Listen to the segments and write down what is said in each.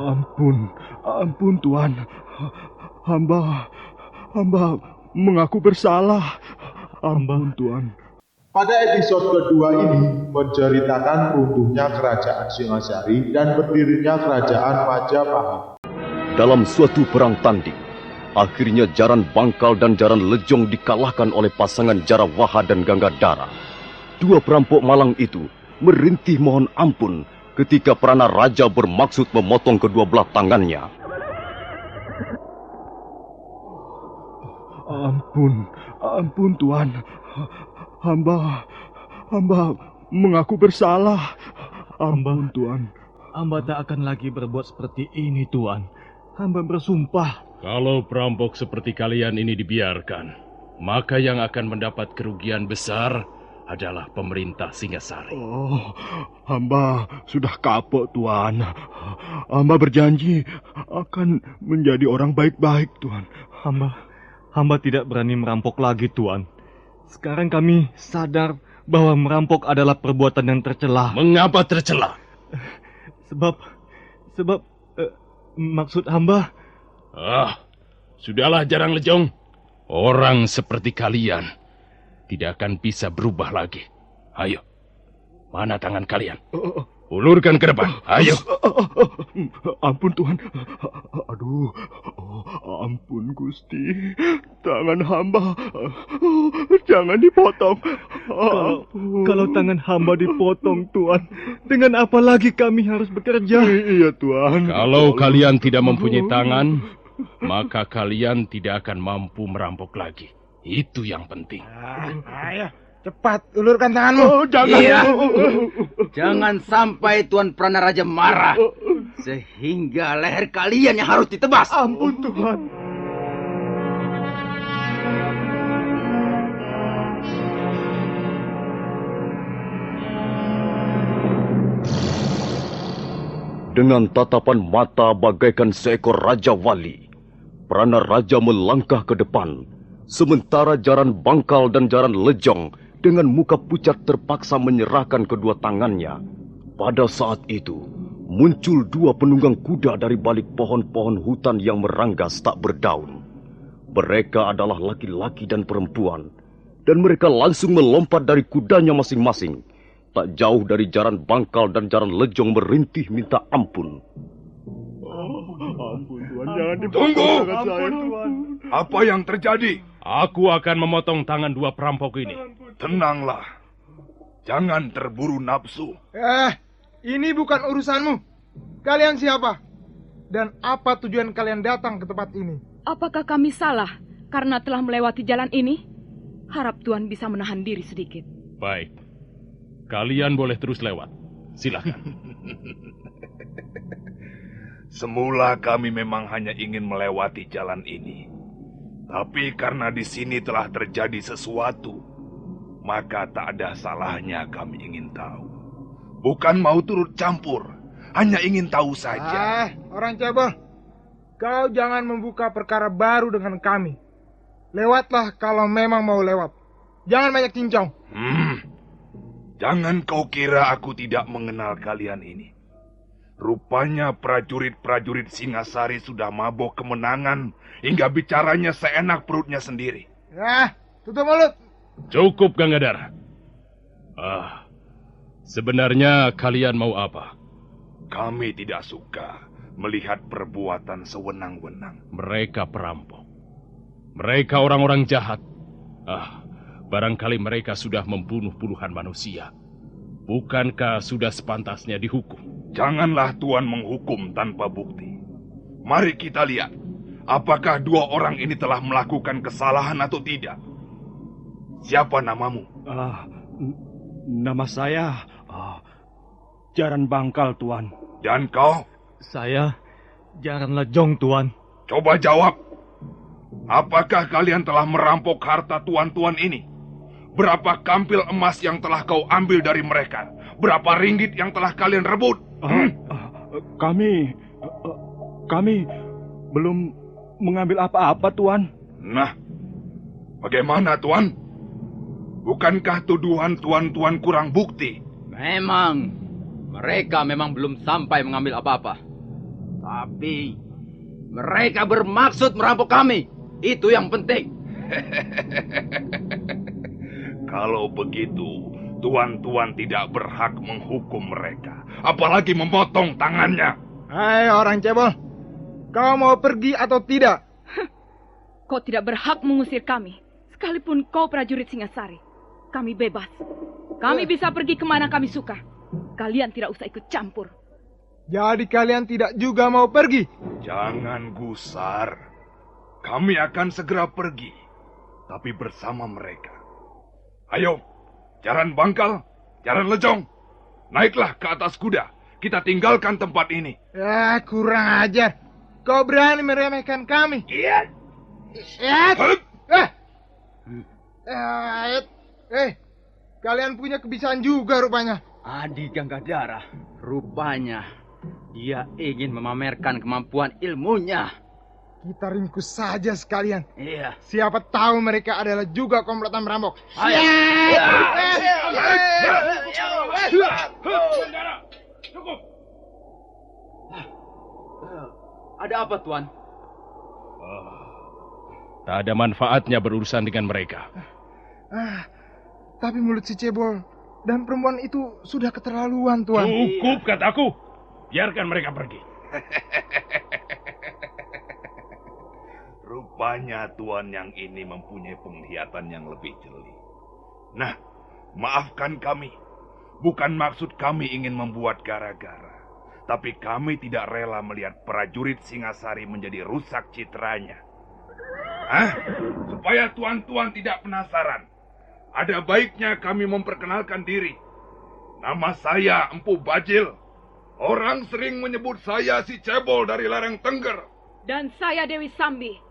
Ampun, ampun Tuan. Hamba mengaku bersalah. Ampun Tuan. Pada episode kedua ini menceritakan runtuhnya kerajaan Singasari dan berdirinya kerajaan Majapahit. Dalam suatu perang tanding, akhirnya Jaran Bangkal dan Jaran Lejong dikalahkan oleh pasangan Jarawaha dan Ganggadara. Dua perampok malang itu merintih mohon ampun ketika Prana Raja bermaksud memotong kedua belah tangannya. Ampun Tuan. Hamba mengaku bersalah. Ampun Tuan. Hamba tak akan lagi berbuat seperti ini, Tuan. Hamba bersumpah. Kalau perampok seperti kalian ini dibiarkan, maka yang akan mendapat kerugian besar adalah pemerintah Singasari. Oh, hamba sudah kapok, Tuan. Hamba berjanji akan menjadi orang baik-baik, Tuan. Hamba tidak berani merampok lagi, Tuan. Sekarang kami sadar bahwa merampok adalah perbuatan yang tercela. Mengapa tercela? Sebab maksud hamba... Sudahlah Jarang Lejong. Orang seperti kalian tidak akan bisa berubah lagi. Ayo, mana tangan kalian? Ulurkan ke depan, ayo. Ampun Tuhan. Aduh, ampun Gusti. Tangan hamba jangan dipotong. Kalau tangan hamba dipotong, Tuan, dengan apa lagi kami harus bekerja? Iya Tuan. Kalau kalian tidak mempunyai tangan, maka kalian tidak akan mampu merampok lagi. Itu yang penting. Ayo, cepat ulurkan tanganmu. Jangan. Iya. Jangan sampai Tuan Prana Raja marah, sehingga leher kalian yang harus ditebas. Ampun Tuhan. Dengan tatapan mata bagaikan seekor Raja Wali, Prana Raja melangkah ke depan, sementara Jaran Bangkal dan Jaran Lejong dengan muka pucat terpaksa menyerahkan kedua tangannya. Pada saat itu, muncul dua penunggang kuda dari balik pohon-pohon hutan yang meranggas tak berdaun. Mereka adalah laki-laki dan perempuan, dan mereka langsung melompat dari kudanya masing-masing. Tak jauh dari Jaran Bangkal dan Jaran Lejong merintih minta ampun. Ampun Tuhan, jangan dipotong. Tunggu! Ampun Tuhan. Apa yang terjadi? Aku akan memotong tangan dua perampok ini. Tenanglah. Jangan terburu nafsu. Ini bukan urusanmu. Kalian siapa? Dan apa tujuan kalian datang ke tempat ini? Apakah kami salah karena telah melewati jalan ini? Harap Tuan bisa menahan diri sedikit. Baik. Kalian boleh terus lewat. Silakan. Semula kami memang hanya ingin melewati jalan ini. Tapi karena di sini telah terjadi sesuatu, maka tak ada salahnya kami ingin tahu. Bukan mau turut campur, hanya ingin tahu saja. Orang cebol, kau jangan membuka perkara baru dengan kami. Lewatlah kalau memang mau lewat. Jangan banyak cincong. Jangan kau kira aku tidak mengenal kalian ini. Rupanya prajurit-prajurit Singasari sudah mabok kemenangan hingga bicaranya seenak perutnya sendiri. Tutup mulut. Cukup, Ganggadara. Sebenarnya kalian mau apa? Kami tidak suka melihat perbuatan sewenang-wenang. Mereka perampok. Mereka orang-orang jahat. Barangkali mereka sudah membunuh puluhan manusia. Bukankah sudah sepantasnya dihukum? Janganlah Tuan menghukum tanpa bukti. Mari kita lihat, apakah dua orang ini telah melakukan kesalahan atau tidak. Siapa namamu? Nama saya Jaran Bangkal, Tuan. Dan kau? Saya Jaran Lejong, Tuan. Coba jawab. Apakah kalian telah merampok harta tuan-tuan ini? Berapa kampil emas yang telah kau ambil dari mereka? Berapa ringgit yang telah kalian rebut? Kami belum mengambil apa-apa, Tuan. Nah, bagaimana, Tuan? Bukankah tuduhan tuan-tuan kurang bukti? Mereka memang belum sampai mengambil apa-apa. Tapi mereka bermaksud merampok kami. Itu yang penting. Kalau begitu, tuan-tuan tidak berhak menghukum mereka, apalagi memotong tangannya. Hai orang cebol, kau mau pergi atau tidak? Kau tidak berhak mengusir kami, sekalipun kau prajurit Singasari. Kami bebas. Kami bisa pergi kemana kami suka. Kalian tidak usah ikut campur. Jadi kalian tidak juga mau pergi? Jangan gusar. Kami akan segera pergi, tapi bersama mereka. Ayo, Jaran Bangkal, Jaran Lejong, naiklah ke atas kuda. Kita tinggalkan tempat ini. Ya, kurang ajar. Kau berani meremehkan kami? Iya. Kalian punya kebiasaan juga rupanya. Adi Ganggadara, rupanya dia ingin memamerkan kemampuan ilmunya. Kita ringkus saja sekalian. Iya. Siapa tahu mereka adalah juga komplotan merampok. Cukup. Ada apa, Tuan? Tak ada manfaatnya berurusan dengan mereka. Tapi mulut si cebol dan perempuan itu sudah keterlaluan, Tuan. Cukup, kataku. Biarkan mereka pergi. Rupanya tuan yang ini mempunyai penglihatan yang lebih jeli. Nah, maafkan kami. Bukan maksud kami ingin membuat gara-gara. Tapi kami tidak rela melihat prajurit Singasari menjadi rusak citranya. Supaya tuan-tuan tidak penasaran, ada baiknya kami memperkenalkan diri. Nama saya Empu Bajil. Orang sering menyebut saya si cebol dari lereng Tengger. Dan saya Dewi Sambi.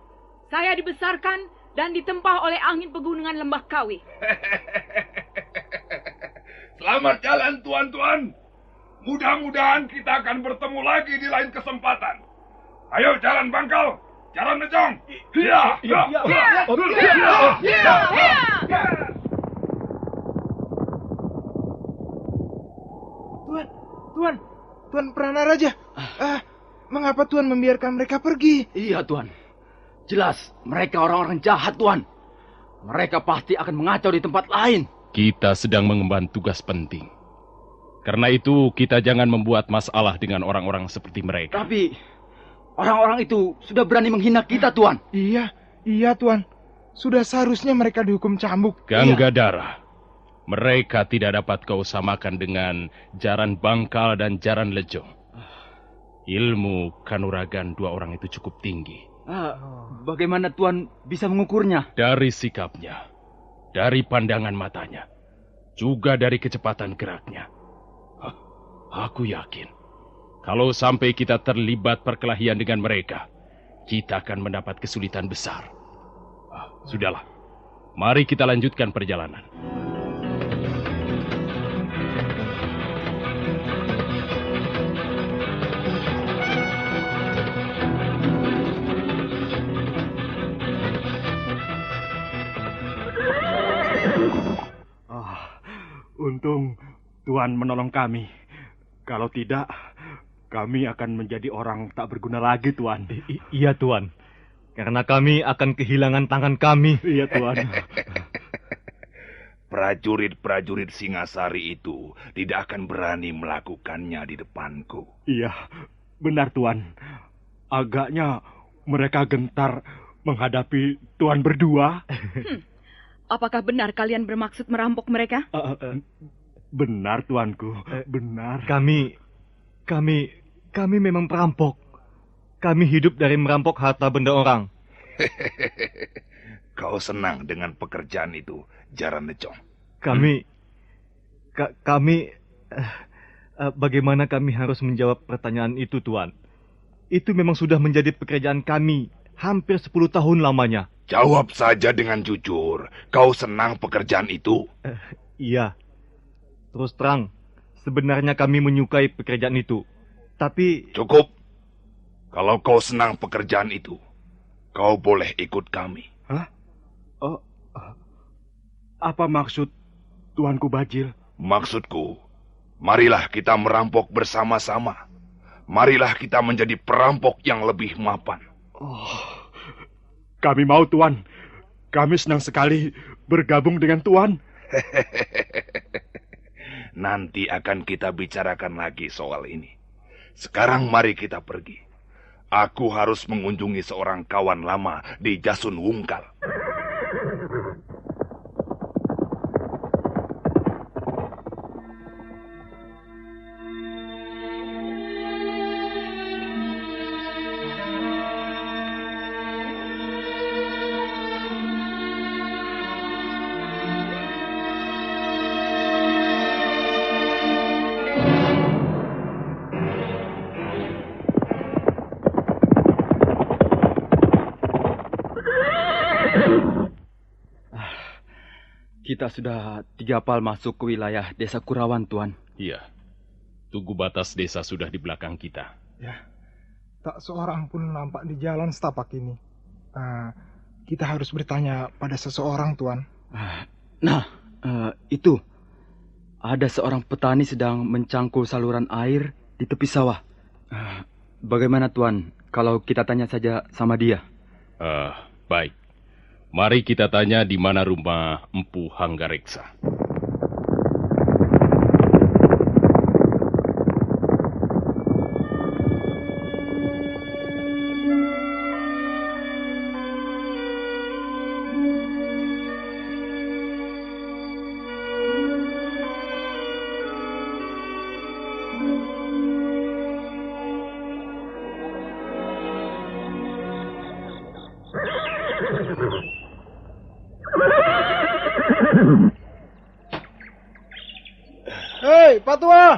Saya dibesarkan dan ditempah oleh angin pegunungan Lembah Kawi. Selamat jalan, tuan-tuan. Mudah-mudahan kita akan bertemu lagi di lain kesempatan. Ayo, Jaran Bangkal, Jaran Lejong. Tuan Pranaraja. Mengapa Tuan membiarkan mereka pergi? Iya, Tuan. Jelas, mereka orang-orang jahat, Tuan. Mereka pasti akan mengacau di tempat lain. Kita sedang mengemban tugas penting. Karena itu, kita jangan membuat masalah dengan orang-orang seperti mereka. Tapi, orang-orang itu sudah berani menghina kita, Tuan. Iya, Tuan. Sudah seharusnya mereka dihukum cambuk. Ganggadara, mereka tidak dapat kau samakan dengan Jaran Bangkal dan Jaran Lejong. Ilmu kanuragan dua orang itu cukup tinggi. Bagaimana Tuan bisa mengukurnya? Dari sikapnya, dari pandangan matanya, juga dari kecepatan geraknya. Aku yakin, kalau sampai kita terlibat perkelahian dengan mereka, kita akan mendapat kesulitan besar. Sudahlah, mari kita lanjutkan perjalanan. Untung Tuan menolong kami. Kalau tidak, kami akan menjadi orang tak berguna lagi, Tuan. Iya, Tuan. Karena kami akan kehilangan tangan kami. Iya, Tuan. Prajurit-prajurit Singasari itu tidak akan berani melakukannya di depanku. Iya, benar, Tuan. Agaknya mereka gentar menghadapi Tuan berdua. Apakah benar kalian bermaksud merampok mereka? Benar, Tuanku. Benar. Kami memang perampok. Kami hidup dari merampok harta benda orang. Kau senang dengan pekerjaan itu, Jaran Lejong? Bagaimana kami harus menjawab pertanyaan itu, Tuan? Itu memang sudah menjadi pekerjaan kami hampir 10 tahun lamanya. Jawab saja dengan jujur. Kau senang pekerjaan itu? Iya. Terus terang, sebenarnya kami menyukai pekerjaan itu. Tapi... Cukup. Kalau kau senang pekerjaan itu, kau boleh ikut kami. Hah? Apa maksud Tuanku Bajil? Maksudku, marilah kita merampok bersama-sama. Marilah kita menjadi perampok yang lebih mapan. Kami mau, Tuan. Kami senang sekali bergabung dengan Tuan. Nanti akan kita bicarakan lagi soal ini. Sekarang mari kita pergi. Aku harus mengunjungi seorang kawan lama di Jasun Wungkal. Kita sudah 3 pal masuk ke wilayah desa Kurawan, Tuan. Iya, tugu batas desa sudah di belakang kita. Ya, tak seorang pun nampak di jalan setapak ini. Kita harus bertanya pada seseorang, Tuan. Itu. Ada seorang petani sedang mencangkul saluran air di tepi sawah. Bagaimana, Tuan, kalau kita tanya saja sama dia? Baik. Mari kita tanya di mana rumah Empu Hanggareksa. Hei, Pak Tua!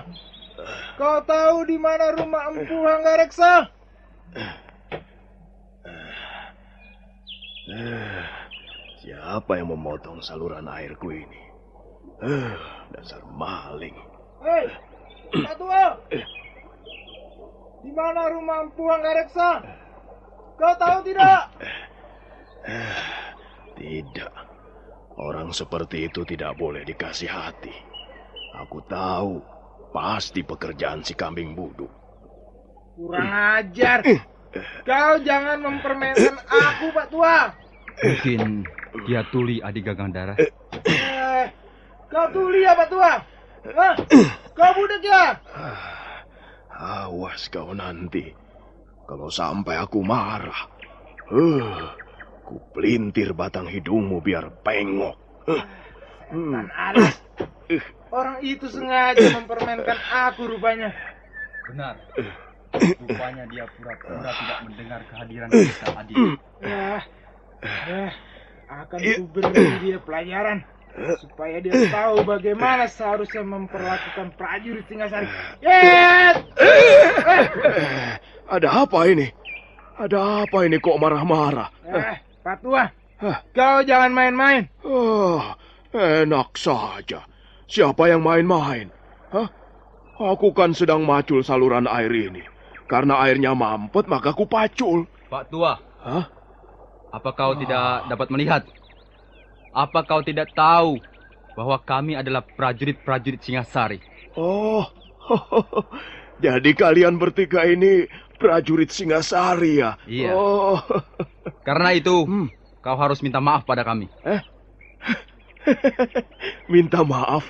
Kau tahu di mana rumah Empu Hanggareksa? Siapa yang memotong saluran airku ini? Dasar maling. Hei, Pak Tua! Di mana rumah Empu Hanggareksa? Kau tahu tidak? Tidak. Orang seperti itu tidak boleh dikasih hati. Aku tahu, pasti pekerjaan si kambing buduk. Kurang ajar. Kau jangan mempermainkan aku, Pak Tua. Mungkin dia Tuli adik Gagang Darah. Kau Tuli ya, Pak Tua? Kau budak ya? Awas kau nanti. Kalau sampai aku marah. Ku pelintir batang hidungmu biar pengok. Setan alas. Orang itu sengaja mempermainkan aku rupanya. Benar. Rupanya dia pura-pura tidak mendengar kehadiran kita, adik. Akan kuberi dia pelajaran. Supaya dia tahu bagaimana seharusnya memperlakukan prajurit Singasari. Ada apa ini? Ada apa ini kok marah-marah? Pak Tua, kau jangan main-main. Enak saja. Siapa yang main-main? Aku kan sedang macul saluran air ini. Karena airnya mampet, maka ku pacul. Pak Tua, apa kau tidak dapat melihat? Apa kau tidak tahu bahwa kami adalah prajurit-prajurit Singasari? Jadi kalian bertiga ini prajurit Singasari ya? Iya. Karena itu, kau harus minta maaf pada kami. Minta maaf?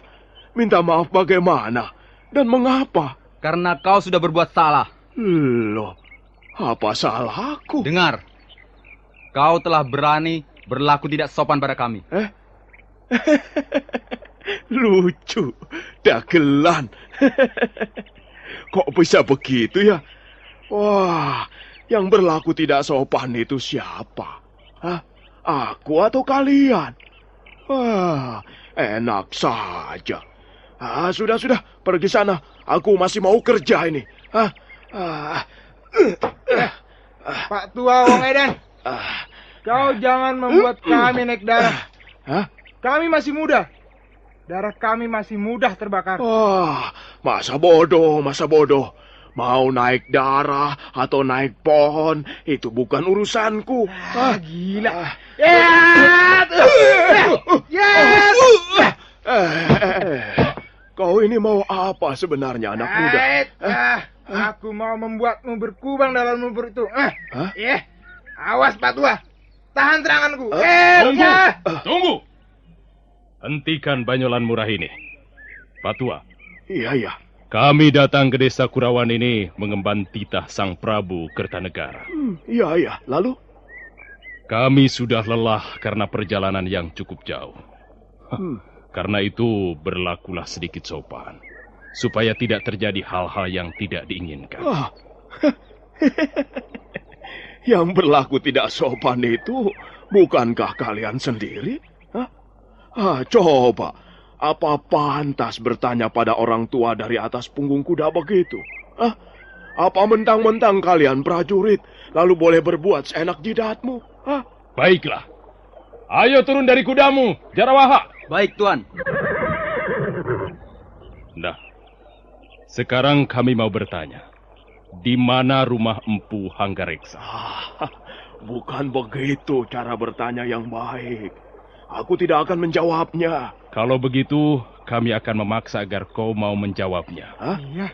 Minta maaf bagaimana? Dan mengapa? Karena kau sudah berbuat salah. Loh, apa salahku? Dengar, kau telah berani berlaku tidak sopan pada kami. Lucu, dagelan. Kok bisa begitu ya? Wah, yang berlaku tidak sopan itu siapa? Aku atau kalian? Wah, enak saja. Sudah, pergi sana. Aku masih mau kerja ini. Pak Tua Wong Edan, kau jangan membuat kami naik darah. Kami masih muda. Darah kami masih mudah terbakar. Masa bodoh. Mau naik darah atau naik pohon, itu bukan urusanku. Gila. Kau ini mau apa sebenarnya, anak muda? Aku mau membuatmu berkubang dalam lumpur itu. Awas Pak Tua. Tahan seranganku. Tunggu. Hentikan banyolan murah ini. Pak Tua. Iya. Kami datang ke desa Kurawan ini mengemban titah Sang Prabu Kertanegara. Iya. Lalu? Kami sudah lelah karena perjalanan yang cukup jauh. Karena itu berlakulah sedikit sopan. Supaya tidak terjadi hal-hal yang tidak diinginkan. Yang berlaku tidak sopan itu bukankah kalian sendiri? Coba, apa pantas bertanya pada orang tua dari atas punggung kuda begitu? Apa mentang-mentang kalian prajurit, lalu boleh berbuat seenak jidatmu? Baiklah. Ayo turun dari kudamu, Jarawaha. Baik, Tuan. Nah, sekarang kami mau bertanya. Di mana rumah Empu Hanggareksa? Bukan begitu cara bertanya yang baik. Aku tidak akan menjawabnya. Kalau begitu, kami akan memaksa agar kau mau menjawabnya. Iya.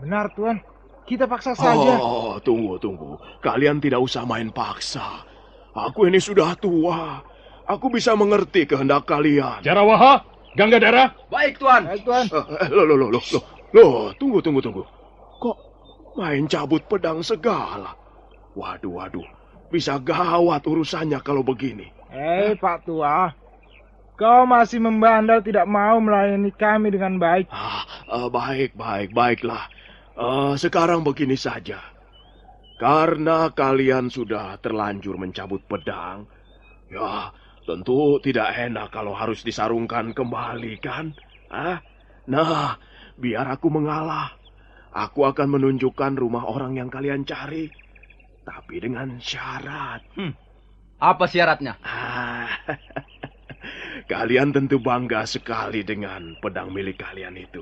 Benar, Tuan. Kita paksa saja. Tunggu. Kalian tidak usah main paksa. Aku ini sudah tua. Aku bisa mengerti kehendak kalian. Jarawaha, Ganggadara. Baik, Tuan. Loh, tunggu. Kok main cabut pedang segala? Waduh. Bisa gawat urusannya kalau begini. Pak Tua. Kau masih membandel tidak mau melayani kami dengan baik. Baiklah. Sekarang begini saja. Karena kalian sudah terlanjur mencabut pedang, ya tentu tidak enak kalau harus disarungkan kembali, kan? Nah, biar aku mengalah. Aku akan menunjukkan rumah orang yang kalian cari. Tapi dengan syarat. Apa syaratnya? Kalian tentu bangga sekali dengan pedang milik kalian itu.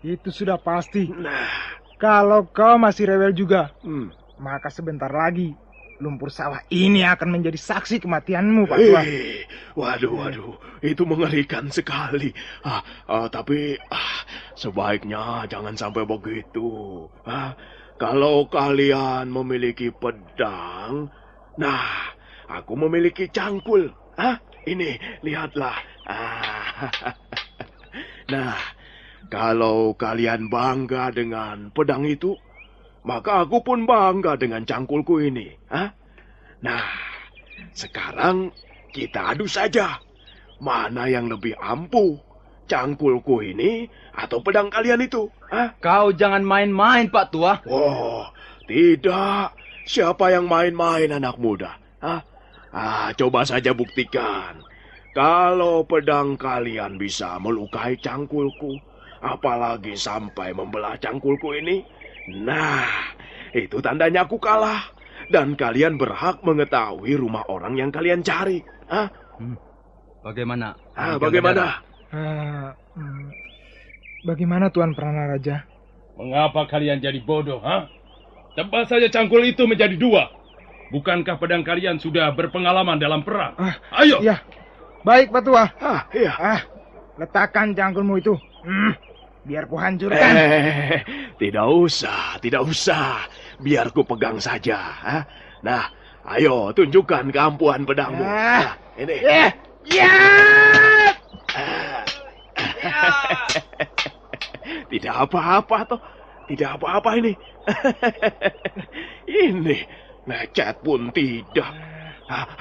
Itu sudah pasti. Nah, kalau kau masih rewel juga, maka sebentar lagi lumpur sawah ini akan menjadi saksi kematianmu, Pak Tua. Waduh, itu mengerikan sekali. Tapi sebaiknya jangan sampai begitu. Kalau kalian memiliki pedang, nah, aku memiliki cangkul. Ini, lihatlah. Nah, kalau kalian bangga dengan pedang itu, maka aku pun bangga dengan cangkulku ini. Nah, sekarang kita adu saja. Mana yang lebih ampuh? Cangkulku ini atau pedang kalian itu? Kau jangan main-main, Pak Tua. Tidak. Siapa yang main-main, anak muda? Coba saja buktikan. Kalau pedang kalian bisa melukai cangkulku, apalagi sampai membelah cangkulku ini, nah, itu tandanya aku kalah. Dan kalian berhak mengetahui rumah orang yang kalian cari. Bagaimana? Bagaimana? Bagaimana Tuan Pranaraja? Mengapa kalian jadi bodoh, Tebas saja cangkul itu menjadi dua. Bukankah pedang kalian sudah berpengalaman dalam perang? Ayo! Iya. Baik, Pak Tua. Iya. Letakkan cangkulmu itu. Biar ku hancurkan. Tidak usah. Biar ku pegang saja. Nah, ayo tunjukkan keampuhan pedangmu. Ini. Tidak apa-apa toh. Tidak apa-apa ini. Ini lecet pun tidak.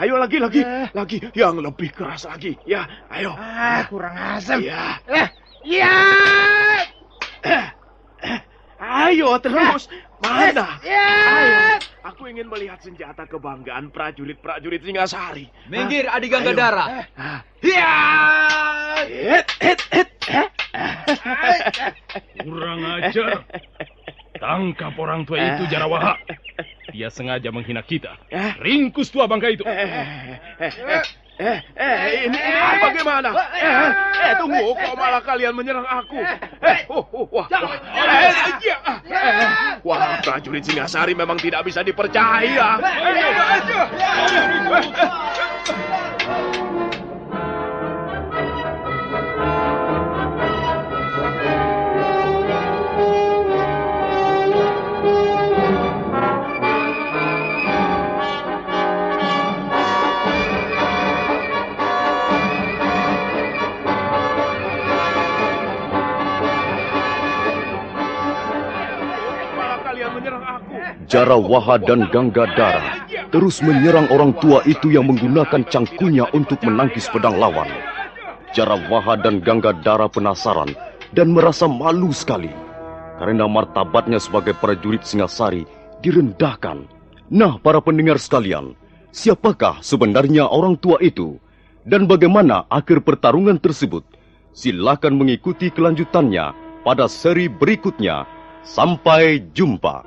Ayo lagi. Yang lebih keras lagi. Ya, ayo. Kurang asam. Ya. Ayo terus. Mana? Ayo. Aku ingin melihat senjata kebanggaan prajurit Singasari. Minggir, Adi Ganggadara. Kurang ajar. Tangkap orang tua itu, Jarawaha. Dia sengaja menghina kita. Ringkus tua bangka itu. Ini bagaimana? Tunggu, kok malah kalian menyerang aku? Wah, prajurit Singasari memang tidak bisa dipercaya. Jarawaha dan Ganggadara terus menyerang orang tua itu yang menggunakan cangkunya untuk menangkis pedang lawan. Jarawaha dan Ganggadara penasaran dan merasa malu sekali karena martabatnya sebagai prajurit Singasari direndahkan. Nah, para pendengar sekalian, siapakah sebenarnya orang tua itu? Dan bagaimana akhir pertarungan tersebut? Silakan mengikuti kelanjutannya pada seri berikutnya. Sampai jumpa.